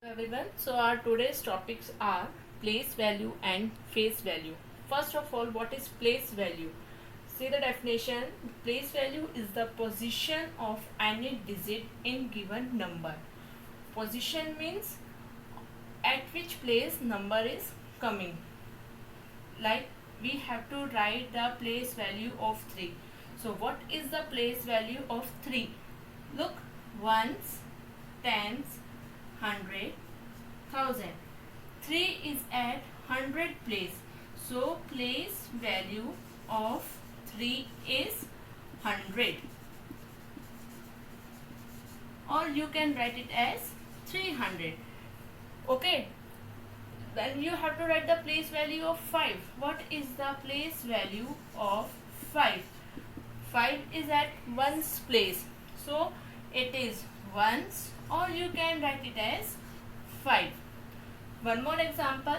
Everyone, so our today's topics are place value and face value. First of all, what is place value? See the definition. Place value is the position of any digit in given number. Position means at which place number is coming. Like we have to write the place value of 3. So what is the place value of 3? Look, ones, tens, hundred, thousand. 3 is at 100 place. So place value of 3 is 100. Or you can write it as 300. Okay. Then you have to write the place value of 5. What is the place value of 5? 5 is at ones place. So it is ones, or you can write it as 5. One more example.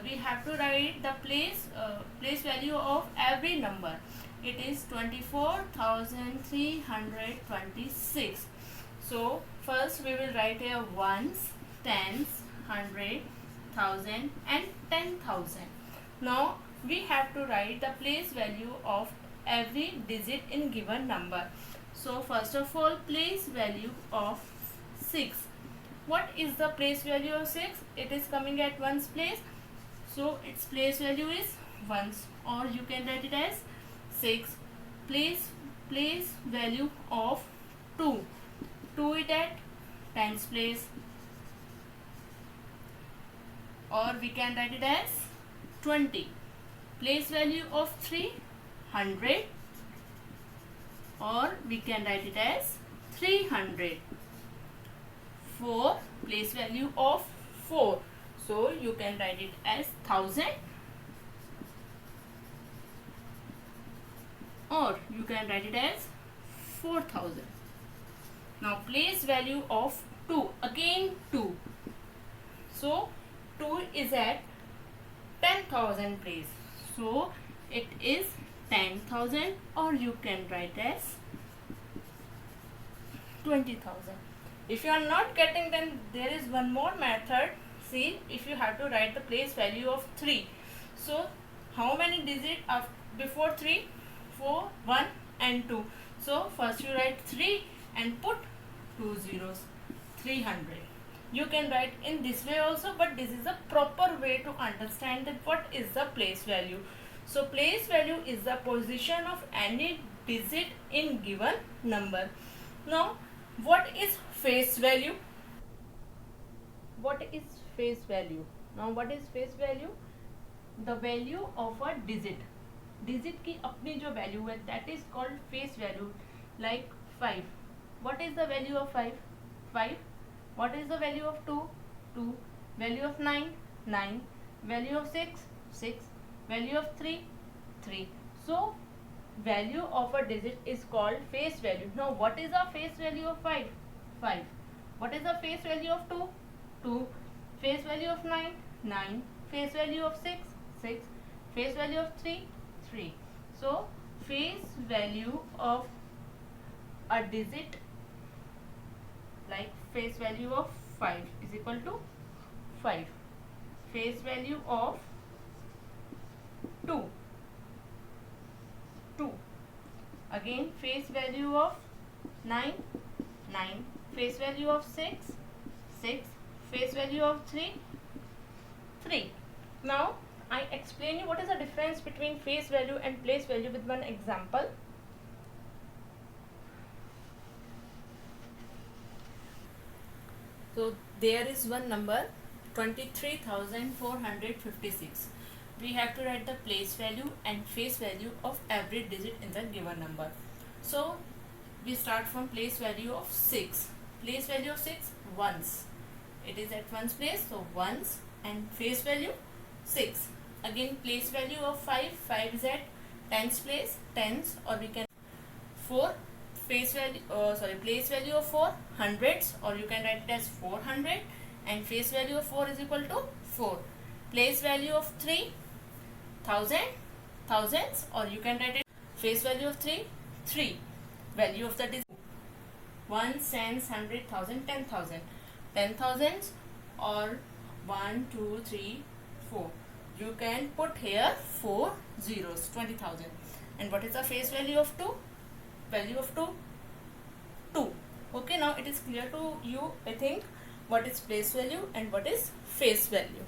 We have to write the place value of every number. It is 24,326. So first we will write here ones, tens, hundred, thousand and 10,000. Now we have to write the place value of every digit in given number. So first of all, place value of 6. What is the place value of 6? It is coming at ones place. So its place value is ones, or you can write it as 6. Place value of 2. 2 it at tens place, or we can write it as 20. Place value of 3, 100, or we can write it as 300. 4, place value of 4. So you can write it as 1000, or you can write it as 4000. Now place value of 2, again 2. So 2 is at 10,000 place. So it is 10,000, or you can write as 20,000. If you are not getting, then there is one more method. See, if you have to write the place value of 3. So how many digits are before 3? 4, 1 and 2. So first you write 3 and put 2 zeros. 300. You can write in this way also, but this is a proper way to understand that what is the place value. So place value is the position of any digit in given number. Now what is face value? What is face value? Now what is face value? The value of a digit. Digit की अपनी जो value है, that is called face value. Like 5. What is the value of 5? 5. What is the value of 2? 2. Value of 9? 9. Value of 6? 6. Value of 3? 3. So value of a digit is called face value. Now what is the face value of 5? 5. What is the face value of 2? 2. Face value of 9? 9. Face value of 6? 6. Face value of 3? 3. So face value of a digit, like face value of 5 is equal to 5. Face value of 2, 2. Again face value of 9, 9. Face value of 6, 6. Face value of 3, 3. Now I explain you what is the difference between face value and place value with one example. So there is one number 23,456. We have to write the place value and face value of every digit in the given number. So we start from place value of 6. Place value of 6, ones. It is at ones place, so ones, and face value 6. Again place value of 5. 5 is at tens place, tens, or we can 4. Place value of 4, hundreds, or you can write it as 400, and face value of 4 is equal to 4. Place value of 3, thousand, thousands, or you can write it face value of 3, 3. Value of that is 1, cents, 100, 1000, 10,000. 10,000s or 1, 2, 3, 4. You can put here 4 zeros, 20,000. And what is the face value of 2? Value of 2? 2. Okay, now it is clear to you, I think, what is place value and what is face value.